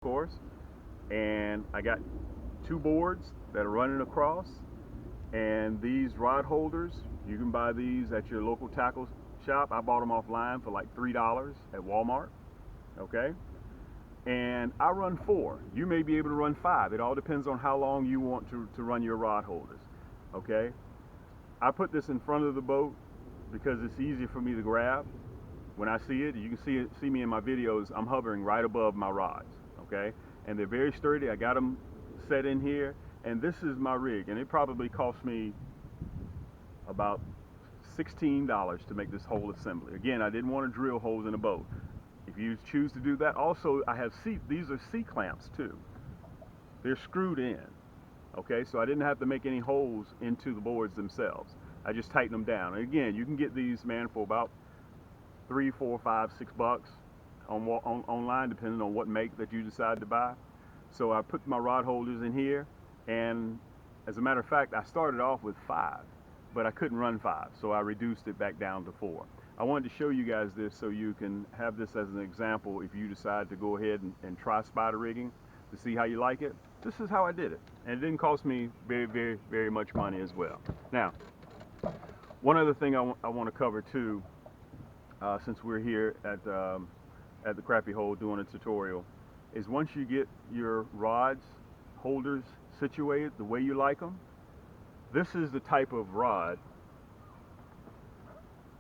course, and I got two boards that are running across. And these rod holders, you can buy these at your local tackle shop. I bought them offline for like $3 at Walmart. Okay, and I run four. You may be able to run five. It all depends on how long you want to run your rod holders. Okay, I put this in front of the boat because it's easy for me to grab. When I see it, you can see me in my videos. I'm hovering right above my rods. Okay, and they're very sturdy. I got them set in here, and this is my rig, and it probably cost me about $16 to make this whole assembly. Again, I didn't want to drill holes in a boat. If you choose to do that, also I have these are C clamps too. They're screwed in. Okay, so I didn't have to make any holes into the boards themselves. I just tighten them down. And again, you can get these, man, for about 3, 4, 5, $6 online, depending on what make that you decide to buy. So I put my rod holders in here, and as a matter of fact, I started off with five, but I couldn't run five, so I reduced it back down to four. I wanted to show you guys this so you can have this as an example if you decide to go ahead and try spider rigging to see how you like it. This is how I did it, and it didn't cost me very, very, very much money as well. Now, one other thing I want to cover too, since we're here at the Crappie Hole doing a tutorial, is once you get your rods holders situated the way you like them, this is the type of rod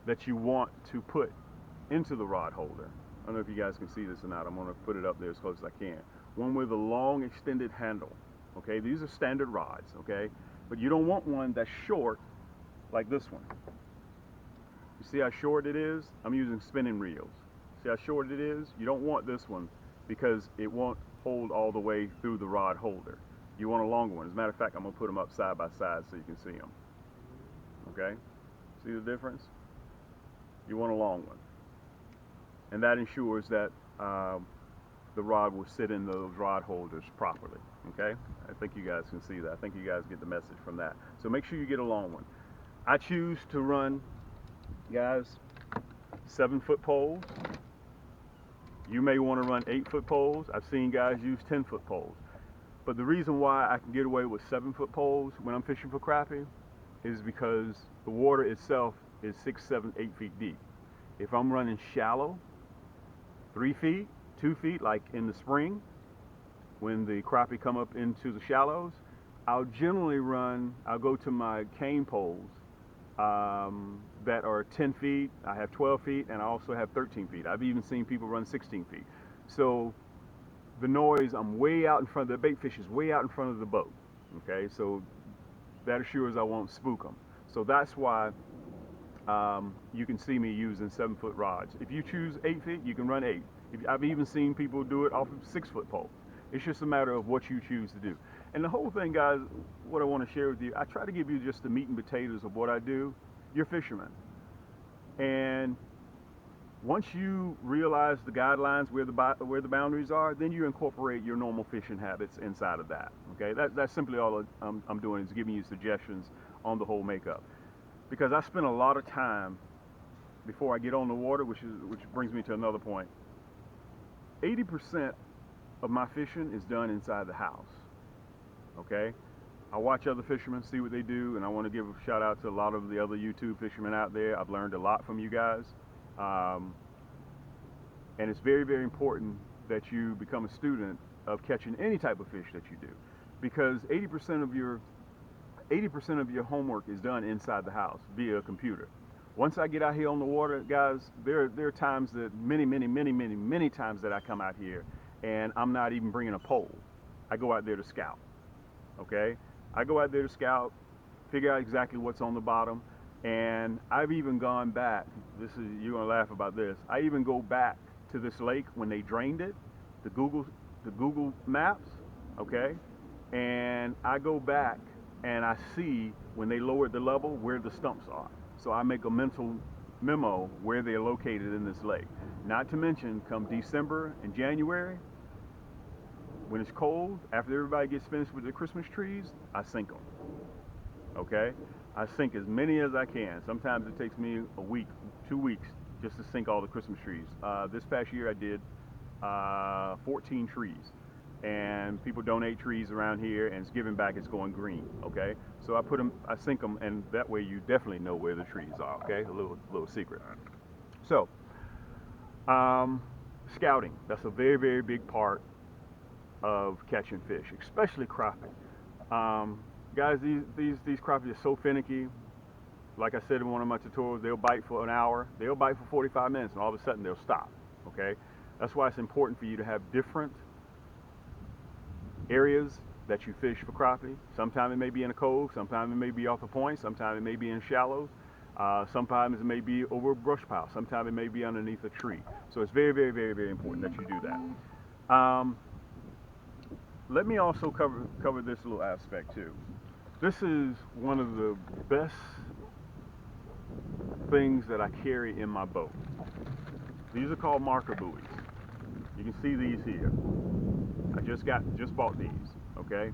that you want to put into the rod holder. I don't know if you guys can see this or not. I'm going to put it up there as close as I can. One with a long extended handle. Okay, these are standard rods. Okay, but you don't want one that's short like this one. You see how short it is? I'm using spinning reels. See how short it is? You don't want this one because it won't hold all the way through the rod holder. You want a longer one. As a matter of fact, I'm going to put them up side by side so you can see them. Okay? See the difference? You want a long one. And that ensures that the rod will sit in those rod holders properly. Okay? I think you guys can see that. I think you guys get the message from that. So make sure you get a long one. I choose to run, guys, 7-foot poles. You may want to run 8-foot poles. I've seen guys use 10-foot poles. But the reason why I can get away with 7-foot poles when I'm fishing for crappie is because the water itself is 6, 7, 8 feet deep. If I'm running shallow, 3 feet, 2 feet, like in the spring, when the crappie come up into the shallows, I'll go to my cane poles that are 10 feet. I have 12 feet, and I also have 13 feet. I've even seen people run 16 feet. So the noise, I'm way out in front, the bait fish is way out in front of the boat. Okay, so that assures I won't spook them. So that's why you can see me using 7-foot rods. If you choose 8 feet, you can run 8. I've even seen people do it off of 6-foot poles. It's just a matter of what you choose to do. And the whole thing, guys, what I want to share with you, I try to give you just the meat and potatoes of what I do. You're fishermen. And once you realize the guidelines, where the boundaries are, then you incorporate your normal fishing habits inside of that. Okay, that's simply all I'm doing, is giving you suggestions on the whole makeup. Because I spend a lot of time before I get on the water, which brings me to another point. 80% of my fishing is done inside the house. Okay, I watch other fishermen, see what they do, and I want to give a shout out to a lot of the other YouTube fishermen out there. I've learned a lot from you guys. And it's very, very important that you become a student of catching any type of fish that you do, because 80% of your homework is done inside the house via a computer. Once I get out here on the water, guys, there are times that many times that I come out here and I'm not even bringing a pole. I go out there to scout. Okay, I go out there to scout, figure out exactly what's on the bottom, and I've even gone back. You're gonna laugh about this. I even go back to this lake when they drained it, the Google Maps. Okay, and I go back and I see when they lowered the level where the stumps are. So I make a mental memo where they're located in this lake. Not to mention, come December and January, when it's cold, after everybody gets finished with their Christmas trees, I sink them. Okay? I sink as many as I can. Sometimes it takes me a week, 2 weeks, just to sink all the Christmas trees. This past year I did 14 trees. and people donate trees around here, and it's giving back, it's going green. Okay, so I put them, I sink them, and that way you definitely know where the trees are. Okay, a little secret. So scouting, that's a very big part of catching fish, especially crappie. Guys, these crappie are so finicky. Like I said in one of my tutorials, they'll bite for an hour, they'll bite for 45 minutes, and all of a sudden they'll stop. Okay, that's why it's important for you to have different areas that you fish for crappie. Sometimes it may be in a cove, sometimes it may be off a point, sometimes it may be in shallows, sometimes it may be over a brush pile, sometimes it may be underneath a tree. So it's very important that you do that. Let me also cover this little aspect too. This is one of the best things that I carry in my boat. These are called marker buoys. You can see these here. I just bought these. Okay,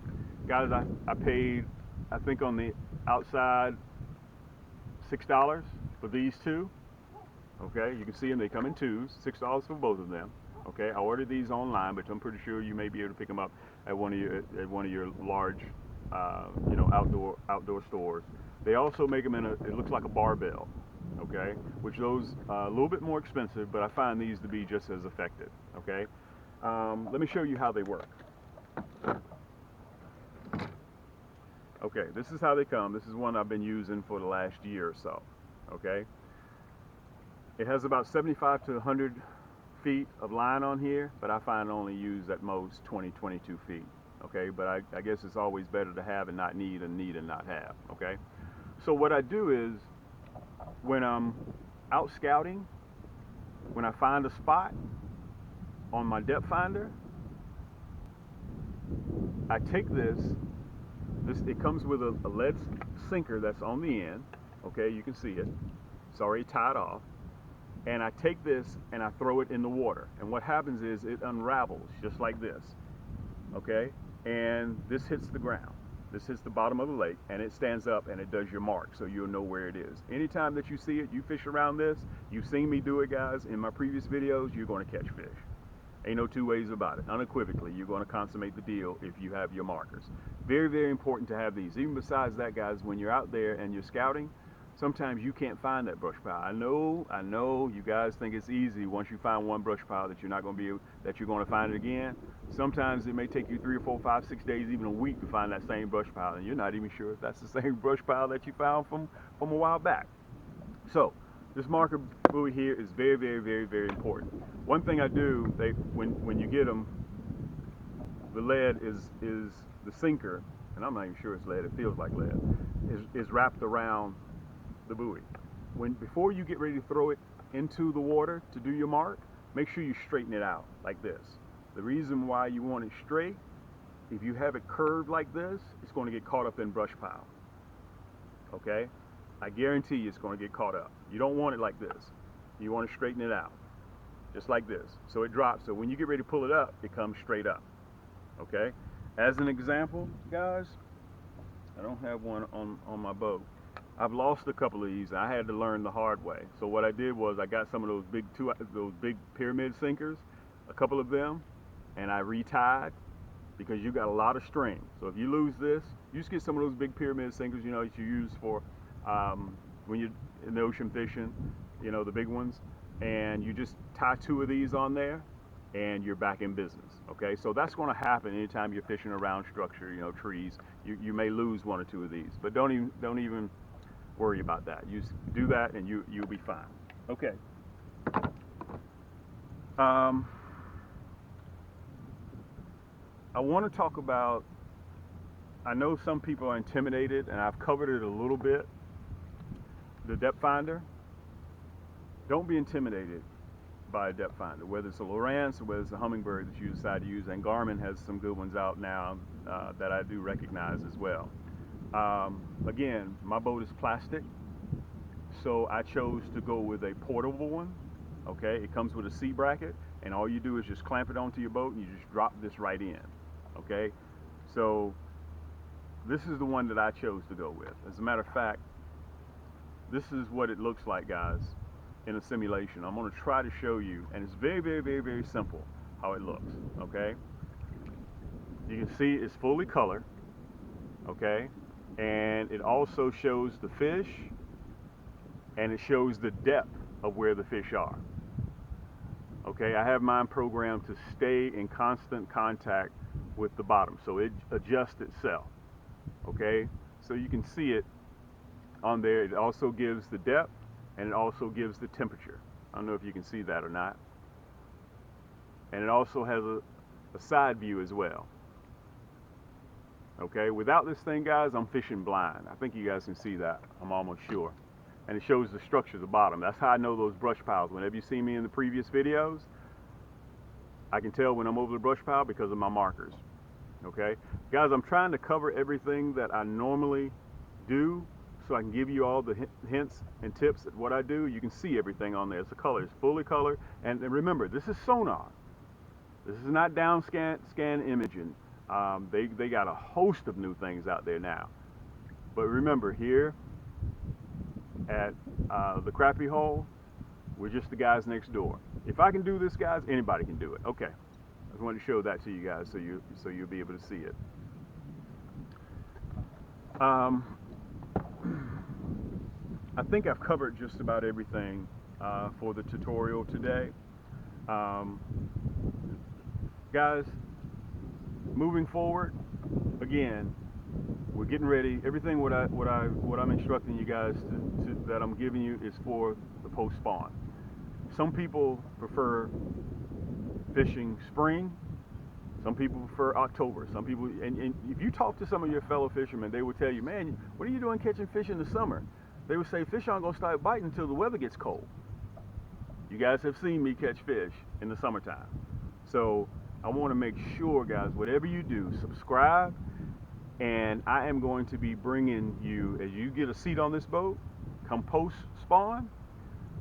guys, I paid, I think on the outside, $6 for these two. Okay, you can see them, they come in twos, $6 for both of them. Okay, I ordered these online, but I'm pretty sure you may be able to pick them up at one of your large outdoor stores. They also make them in it looks like a barbell. Okay, which those a little bit more expensive, but I find these to be just as effective. Okay, let me show you how they work. Okay, this is how they come. This is one I've been using for the last year or so. Okay, it has about 75 to 100 feet of line on here, but I find only use at most 22 feet. Okay, but I guess it's always better to have and not need, and need and not have. Okay, so what I do is, when I'm out scouting, when I find a spot on my depth finder, I take this, it comes with a lead sinker that's on the end. Okay, you can see it, it's already tied off. And I take this and I throw it in the water, and what happens is it unravels just like this. Okay, and this hits the ground, this hits the bottom of the lake, and it stands up and it does your mark, so you'll know where it is. Anytime that you see it, you fish around this, you've seen me do it, guys, in my previous videos, you're going to catch fish. Ain't no two ways about it. Unequivocally, you're going to consummate the deal if you have your markers. Very important to have these. Even besides that, guys, when you're out there and you're scouting, sometimes you can't find that brush pile. I know you guys think it's easy once you find one brush pile that you're not going to be, that you're going to find it again. Sometimes it may take you 3 or 4, 5, 6 days, even a week to find that same brush pile, and you're not even sure if that's the same brush pile that you found from a while back. So this marker buoy here is very important. One thing I do, when you get them, the lead is the sinker, and I'm not even sure it's lead, it feels like lead, is wrapped around the buoy. Before you get ready to throw it into the water to do your mark, make sure you straighten it out like this. The reason why you want it straight, if you have it curved like this, it's going to get caught up in brush pile. Okay, I guarantee you it's going to get caught up. You don't want it like this. You want to straighten it out just like this, so it drops, so when you get ready to pull it up, it comes straight up. Okay, as an example, guys, I don't have one on my boat. I've lost a couple of these. I had to learn the hard way. So what I did was I got some of those big pyramid sinkers, a couple of them, and I retied, because you got a lot of string. So if you lose this, you just get some of those big pyramid sinkers, that you use for when you're in the ocean fishing, the big ones, and you just tie 2 of these on there, and you're back in business. Okay, so that's going to happen anytime you're fishing around structure, trees. You may lose 1 or 2 of these, but don't even worry about that. You do that and you'll be fine. Okay. I want to talk about, I know some people are intimidated, and I've covered it a little bit, the depth finder. Don't be intimidated by a depth finder, whether it's a Lowrance or whether it's a Humminbird that you decide to use, and Garmin has some good ones out now that I do recognize as well. Again, my boat is plastic, so I chose to go with a portable one. Okay, it comes with a C bracket, and all you do is just clamp it onto your boat and you just drop this right in. Okay, so this is the one that I chose to go with. As a matter of fact, this is what it looks like, guys, in a simulation. I'm going to try to show you, and it's very simple how it looks. Okay, You can see it's fully colored, okay? And it also shows the fish, and it shows the depth of where the fish are. Okay, I have mine programmed to stay in constant contact with the bottom, so it adjusts itself. Okay, so you can see it on there. It also gives the depth, and it also gives the temperature. I don't know if you can see that or not. And it also has a side view as well. Okay, without this thing, guys, I'm fishing blind. I think you guys can see that. I'm almost sure. And it shows the structure at the bottom. That's how I know those brush piles. Whenever you see me in the previous videos, I can tell when I'm over the brush pile because of my markers. Okay, guys, I'm trying to cover everything that I normally do so I can give you all the hints and tips at what I do. You can see everything on there. It's the color. It's fully colored. And remember, this is sonar. This is not down scan imaging. They got a host of new things out there now. But remember, here at the Crappie hole, we're just the guys next door. If I can do this, guys, anybody can do it. Okay, I just wanted to show that to you guys so you'll be able to see it. I think I've covered just about everything for the tutorial today. Guys, moving forward, again, we're getting ready. Everything what I'm instructing you guys that I'm giving you is for the post spawn. Some people prefer fishing spring. Some people prefer October. Some people, and if you talk to some of your fellow fishermen, they will tell you, man, what are you doing catching fish in the summer? They would say fish aren't gonna start biting until the weather gets cold. You guys have seen me catch fish in the summertime. So I want to make sure, guys, whatever you do, subscribe, and I am going to be bringing you, as you get a seat on this boat, come post spawn,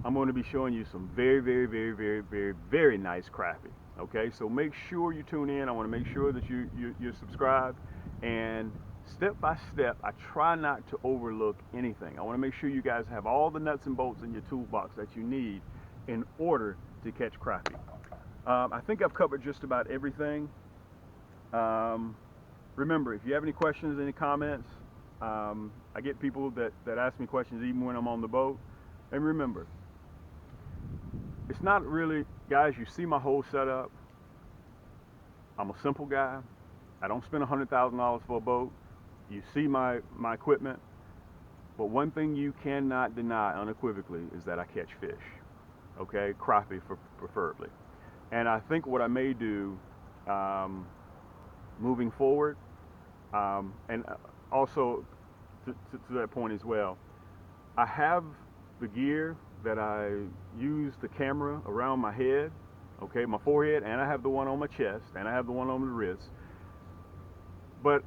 I'm going to be showing you some very, very, very, very, very, very nice crappie. Okay, so make sure you tune in. I want to make sure that you're subscribed, and step by step, I try not to overlook anything. I want to make sure you guys have all the nuts and bolts in your toolbox that you need in order to catch crappie. I think I've covered just about everything. Remember, if you have any questions, any comments, I get people that ask me questions even when I'm on the boat. And remember, it's not really, guys, you see my whole setup. I'm a simple guy. I don't spend $100,000 for a boat. You see my equipment. But one thing you cannot deny unequivocally is that I catch fish. Okay, crappie preferably. And I think what I may do moving forward, and also to that point as well, I have the gear that I use the camera around my head, okay, my forehead, and I have the one on my chest, and I have the one on the wrist. But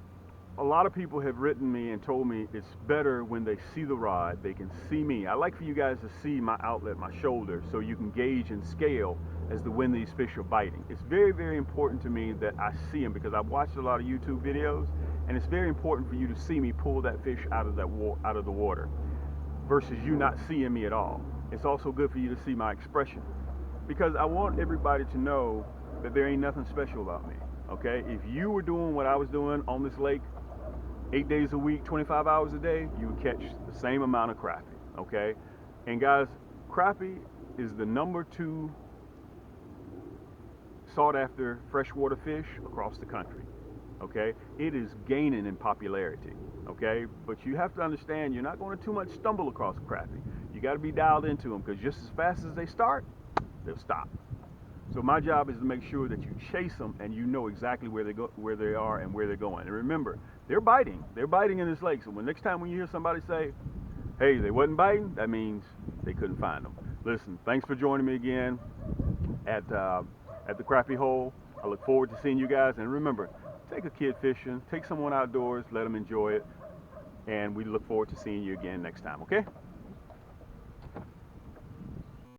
a lot of people have written me and told me it's better when they see the rod, they can see me. I like for you guys to see my outlet, my shoulder, so you can gauge and scale as to when these fish are biting. It's very, very important to me that I see them, because I've watched a lot of YouTube videos, and it's very important for you to see me pull that fish out of the water versus you not seeing me at all. It's also good for you to see my expression, because I want everybody to know that there ain't nothing special about me. Okay, if you were doing what I was doing on this lake 8 days a week, 25 hours a day, you would catch the same amount of crappie. Okay, and guys, crappie is the #2 sought after freshwater fish across the country. Okay, it is gaining in popularity. Okay, but you have to understand, you're not going to too much stumble across crappie. You got to be dialed into them, because just as fast as they start, they'll stop. So my job is to make sure that you chase them and you know exactly where they are and where they're going. And remember, they're biting in this lake. So next time when you hear somebody say, hey, they wasn't biting, that means they couldn't find them. Listen, thanks for joining me again at the Crappie hole. I look forward to seeing you guys, and remember, take a kid fishing, take someone outdoors, let them enjoy it, and we look forward to seeing you again next time, okay?